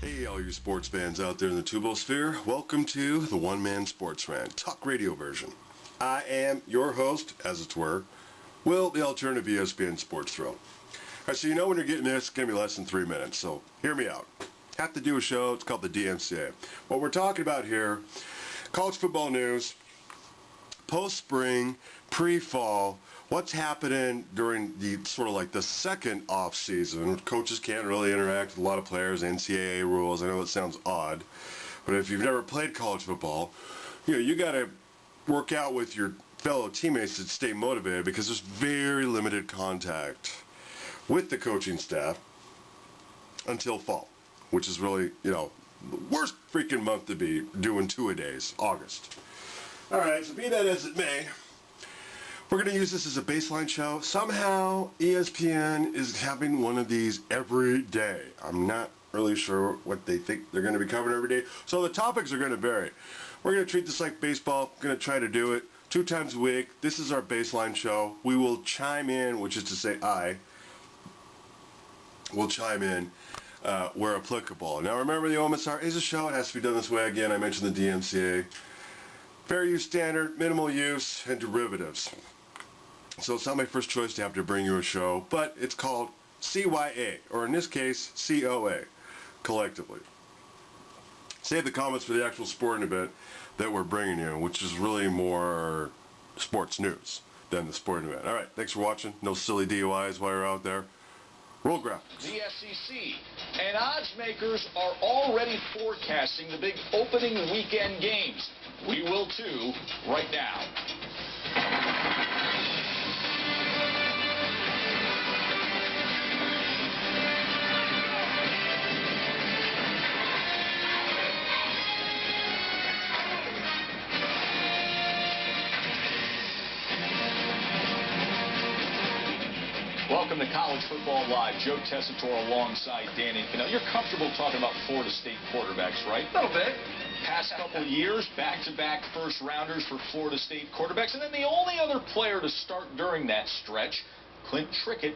Hey, all you sports fans out there in the Tubosphere, welcome to the One Man Sports Rant, talk radio version. I am your host, as it were, Will, the alternative ESPN Sports Throw. All right, so you know when you're getting this, it's going to be less than 3 minutes, so hear me out. Have to do a show, it's called the DMCA. What we're talking about here, college football news, post-spring, pre-fall, what's happening during the sort of like the second off season. Coaches can't really interact with a lot of players, NCAA rules. I know it sounds odd, but if you've never played college football, you got to work out with your fellow teammates to stay motivated because there's very limited contact with the coaching staff until fall, which is really, the worst freaking month to be doing two-a-days, August. All right, so be that as it may, we're going to use this as a baseline show. Somehow, ESPN is having one of these every day. I'm not really sure what they think they're going to be covering every day. So the topics are going to vary. We're going to treat this like baseball. We're going to try to do it 2 times a week. This is our baseline show. We will chime in, which is to say I will chime in where applicable. Now remember, the OMSR is a show. It has to be done this way. Again, I mentioned the DMCA. Fair use standard, minimal use, and derivatives. So it's not my first choice to have to bring you a show, but it's called CYA, or in this case, COA, collectively. Save the comments for the actual sporting event that we're bringing you, which is really more sports news than the sporting event. All right, thanks for watching. No silly DUIs while you're out there. Roll graphics. The SEC and odds makers are already forecasting the big opening weekend games. We will too, right now. Welcome to College Football Live. Joe Tessitore alongside Danny. You're comfortable talking about Florida State quarterbacks, right? A little bit. Past couple years, back-to-back first-rounders for Florida State quarterbacks. And then the only other player to start during that stretch, Clint Trickett,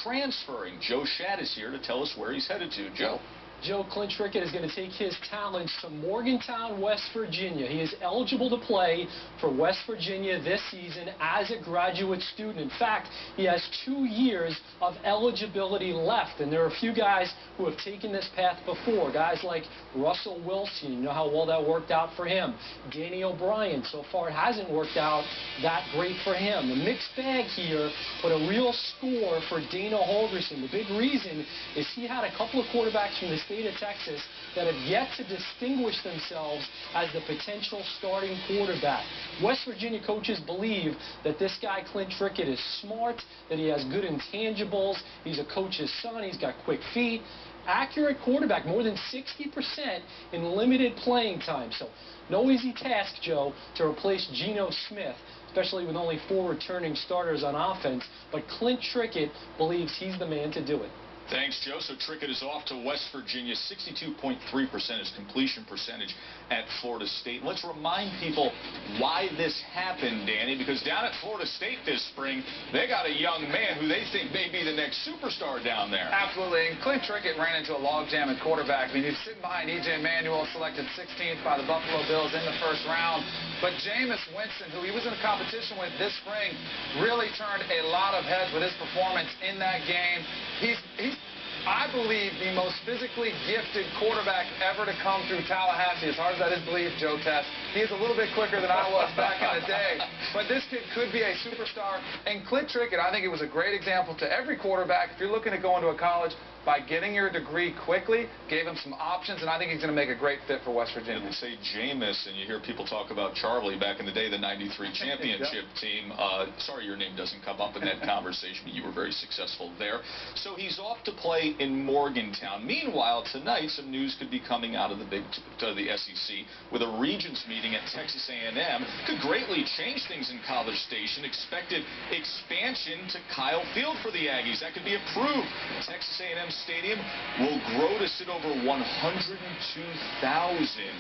transferring. Joe Shadd is here to tell us where he's headed to. Joe. Joe, Clint Trickett is going to take his talents to Morgantown, West Virginia. He is eligible to play for West Virginia this season as a graduate student. In fact, he has 2 years of eligibility left, and there are a few guys who have taken this path before. Guys like Russell Wilson, you know how well that worked out for him. Danny O'Brien, so far it hasn't worked out that great for him. The mixed bag here, but a real score for Dana Holgorsen. The big reason is he had a couple of quarterbacks from the state of Texas that have yet to distinguish themselves as the potential starting quarterback. West Virginia coaches believe that this guy, Clint Trickett, is smart, that he has good intangibles, he's a coach's son, he's got quick feet, accurate quarterback, more than 60% in limited playing time. So no easy task, Joe, to replace Geno Smith, especially with only 4 returning starters on offense, but Clint Trickett believes he's the man to do it. Thanks, Joe. So Trickett is off to West Virginia. 62.3% is completion percentage at Florida State. Let's remind people why this happened, Danny, because down at Florida State this spring, they got a young man who they think may be the next superstar down there. Absolutely. And Clint Trickett ran into a logjam at quarterback. I mean, he's sitting behind E.J. Manuel, selected 16th by the Buffalo Bills in the first round. But Jameis Winston, who he was in a competition with this spring, really turned a lot of heads with his performance in that game. He's I believe, the most physically gifted quarterback ever to come through Tallahassee. As hard as that is believed, Joe Tess, he is a little bit quicker than I was back in the day. But this kid could be a superstar. And Clint Trickett, I think it was a great example to every quarterback. If you're looking to go into a college, by getting your degree quickly, gave him some options, and I think he's going to make a great fit for West Virginia. And they say Jameis, and you hear people talk about Charlie back in the day, the '93 championship team. Sorry your name doesn't come up in that conversation, but you were very successful there. So he's off to play in Morgantown. Meanwhile, tonight, some news could be coming out of the SEC with a Regents meeting at Texas A&M. Could greatly change things in College Station. Expected expansion to Kyle Field for the Aggies. That could be approved. Texas A&M Stadium will grow to sit over 102,000.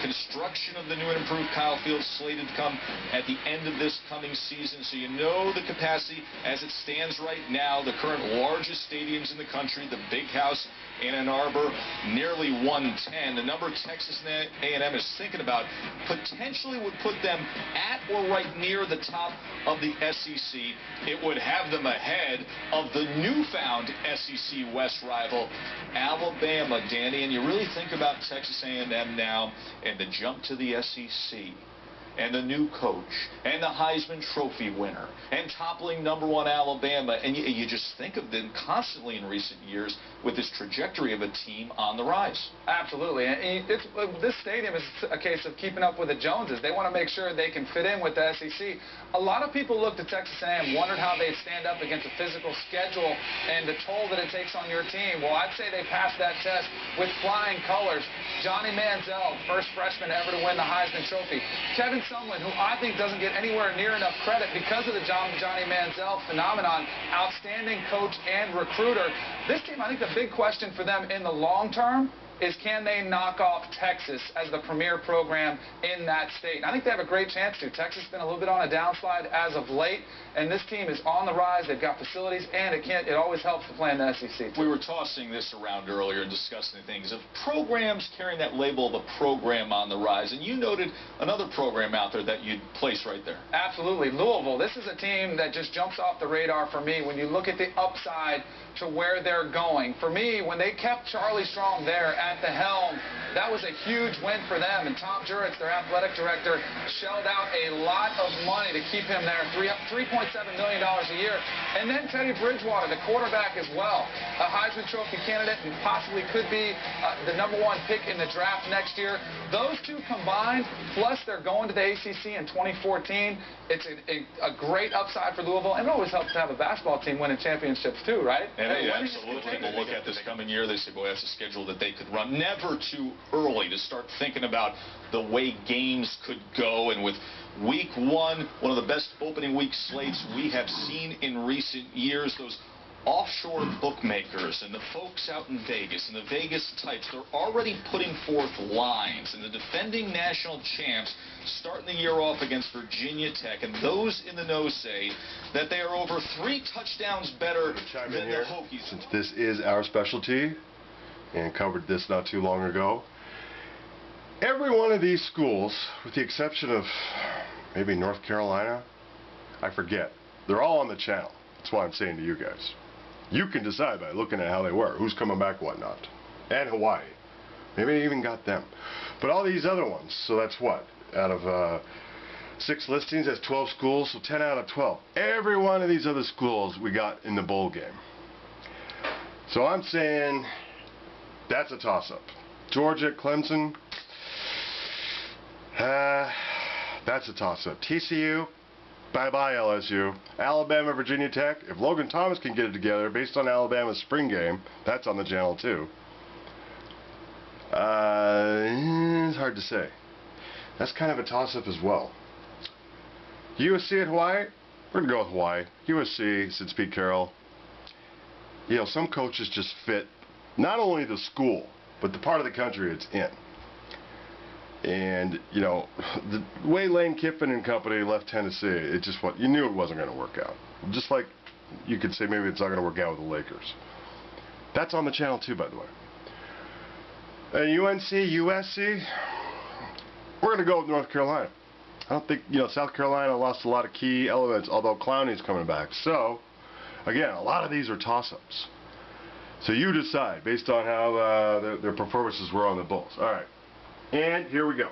Construction of the new and improved Kyle Field slated to come at the end of this coming season. So you know the capacity as it stands right now. The current largest stadiums in the country, the Big House in Ann Arbor, nearly 110. The number Texas A&M is thinking about potentially would put them at or right near the top of the SEC. It would have them ahead of the newfound SEC West rival, Alabama, Danny. And you really think about Texas A&M now and the jump to the SEC. And the new coach, and the Heisman Trophy winner, and toppling #1 Alabama, and you just think of them constantly in recent years with this trajectory of a team on the rise. Absolutely, and this stadium is a case of keeping up with the Joneses. They want to make sure they can fit in with the SEC. A lot of people looked at Texas A&M, wondered how they'd stand up against a physical schedule and the toll that it takes on your team. Well, I'd say they passed that test with flying colors. Johnny Manziel, first freshman ever to win the Heisman Trophy. Kevin Sumlin, who I think doesn't get anywhere near enough credit because of the Johnny Manziel phenomenon, outstanding coach and recruiter. This team, I think the big question for them in the long term is, can they knock off Texas as the premier program in that state? And I think they have a great chance to. Texas has been a little bit on a downslide as of late, and this team is on the rise. They've got facilities, and it always helps to play in the SEC. We were tossing this around earlier and discussing things of programs carrying that label of a program on the rise, and you noted another program out there that you'd place right there. Absolutely. Louisville, this is a team that just jumps off the radar for me when you look at the upside to where they're going. For me, when they kept Charlie Strong there at the helm, that was a huge win for them. And Tom Juritz, their athletic director, shelled out a lot of money to keep him there, $3.7 million a year. And then Teddy Bridgewater, the quarterback as well, a Heisman Trophy candidate and possibly could be the #1 pick in the draft next year. Those two combined, plus they're going to the ACC in 2014, it's a great upside for Louisville. And it always helps to have a basketball team winning championships too, right? And they absolutely. People look at this coming year, they say, boy, that's a schedule that they could run. Never too early to start thinking about the way games could go. And with week 1, one of the best opening week slates we have seen in recent years, those offshore bookmakers and the folks out in Vegas and the Vegas types, they're already putting forth lines. And the defending national champs starting the year off against Virginia Tech, and those in the know say that they are over 3 touchdowns better than the Hokies. Since this is our specialty, and covered this not too long ago, every one of these schools, with the exception of maybe North Carolina, I forget, they're all on the channel. That's why I'm saying to you guys, you can decide by looking at how they were, who's coming back, whatnot. And Hawaii. Maybe they even got them. But all these other ones, so that's what? Out of 6 listings, that's 12 schools, so 10 out of 12. Every one of these other schools we got in the bowl game. So I'm saying that's a toss-up. Georgia, Clemson, that's a toss-up. TCU, bye-bye LSU. Alabama, Virginia Tech. If Logan Thomas can get it together based on Alabama's spring game, that's on the channel too. It's hard to say. That's kind of a toss-up as well. USC at Hawaii? We're going to go with Hawaii. USC, since Pete Carroll. You know, some coaches just fit not only the school, but the part of the country it's in. And, you know, the way Lane Kiffin and company left Tennessee, it just what you knew it wasn't going to work out. Just like you could say maybe it's not going to work out with the Lakers. That's on the channel too, by the way. And UNC, USC, we're going to go with North Carolina. I don't think, you know, South Carolina lost a lot of key elements, although Clowney's coming back. So, again, a lot of these are toss-ups. So you decide based on how their performances were on the Bulls. All right. And here we go.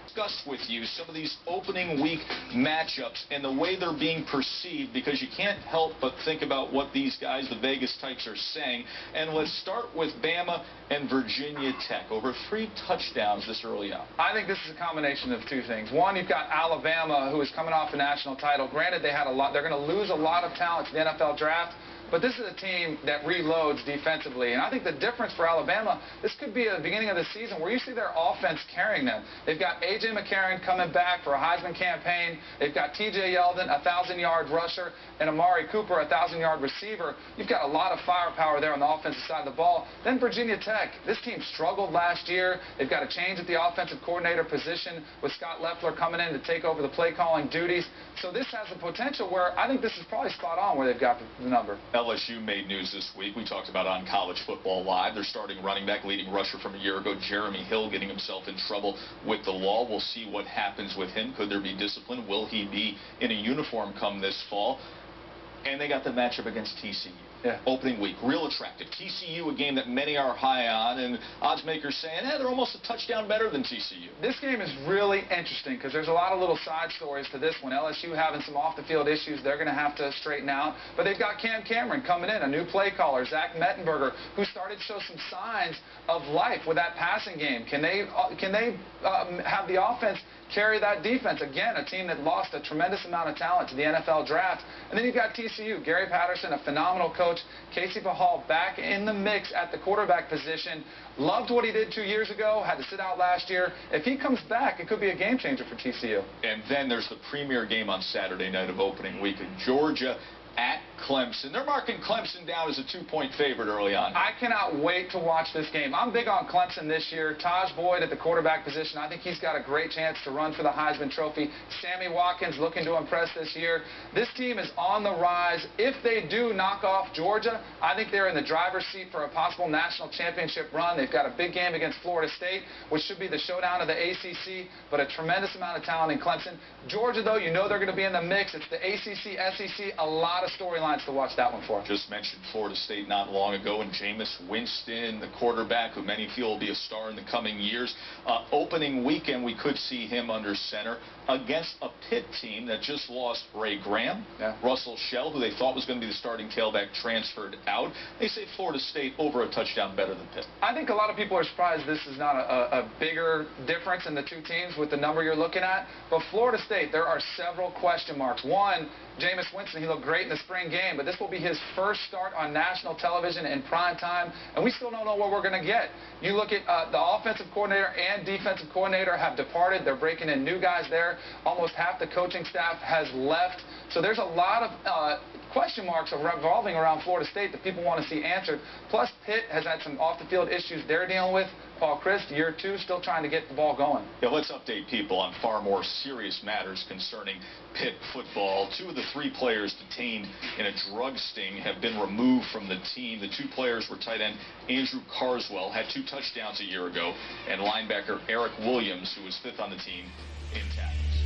Discuss with you some of these opening week matchups and the way they're being perceived, because you can't help but think about what these guys, the Vegas types, are saying. And let's start with Bama and Virginia Tech. Over 3 touchdowns this early out. I think this is a combination of 2 things. One, you've got Alabama, who is coming off a national title. Granted, they had a lot. They're going to lose a lot of talent to the NFL draft. But this is a team that reloads defensively. And I think the difference for Alabama, this could be the beginning of the season where you see their offense carrying them. They've got A.J. McCarron coming back for a Heisman campaign. They've got T.J. Yeldon, a 1,000-yard rusher, and Amari Cooper, a 1,000-yard receiver. You've got a lot of firepower there on the offensive side of the ball. Then Virginia Tech. This team struggled last year. They've got a change at the offensive coordinator position with Scott Leffler coming in to take over the play-calling duties. So this has the potential where I think this is probably spot on where they've got the number. LSU made news this week. We talked about on College Football Live. They're starting running back, leading rusher from a year ago, Jeremy Hill, getting himself in trouble with the law. We'll see what happens with him. Could there be discipline? Will he be in a uniform come this fall? And they got the matchup against TCU. Yeah. Opening week, real attractive. TCU, a game that many are high on, and odds makers saying, they're almost a touchdown better than TCU. This game is really interesting because there's a lot of little side stories to this one. LSU having some off-the-field issues they're going to have to straighten out. But they've got Cam Cameron coming in, a new play caller, Zach Mettenberger, who started to show some signs of life with that passing game. Can they have the offense carry that defense? Again, a team that lost a tremendous amount of talent to the NFL draft. And then you've got TCU, Gary Patterson, a phenomenal coach. Casey Pahal back in the mix at the quarterback position. Loved what he did 2 years ago, had to sit out last year. If he comes back, it could be a game changer for TCU. And then there's the premier game on Saturday night of opening week in Georgia at Clemson. They're marking Clemson down as a 2-point favorite early on. I cannot wait to watch this game. I'm big on Clemson this year. Taj Boyd at the quarterback position. I think he's got a great chance to run for the Heisman Trophy. Sammy Watkins looking to impress this year. This team is on the rise. If they do knock off Georgia, I think they're in the driver's seat for a possible national championship run. They've got a big game against Florida State, which should be the showdown of the ACC, but a tremendous amount of talent in Clemson. Georgia, though, you know they're going to be in the mix. It's the ACC, SEC, a lot of storylines to watch that one for. Just mentioned Florida State not long ago, and Jameis Winston, the quarterback, who many feel will be a star in the coming years. Opening weekend, we could see him under center against a Pitt team that just lost Ray Graham. Yeah. Russell Shell, who they thought was going to be the starting tailback, transferred out. They say Florida State over a touchdown better than Pitt. I think a lot of people are surprised this is not a bigger difference in the two teams with the number you're looking at. But Florida State, there are several question marks. One, Jameis Winston, he looked great in the spring game, but this will be his first start on national television in prime time, and we still don't know what we're going to get. You look at the offensive coordinator and defensive coordinator have departed. They're breaking in new guys there. Almost half the coaching staff has left. So there's a lot of question marks revolving around Florida State that people want to see answered. Plus, Pitt has had some off-the-field issues they're dealing with. Paul Christ, year two, still trying to get the ball going. Yeah, let's update people on far more serious matters concerning Pitt football. 2 of the 3 players detained in a drug sting have been removed from the team. The 2 players were tight end Andrew Carswell, had 2 touchdowns a year ago, and linebacker Eric Williams, who was 5th on the team in tackles.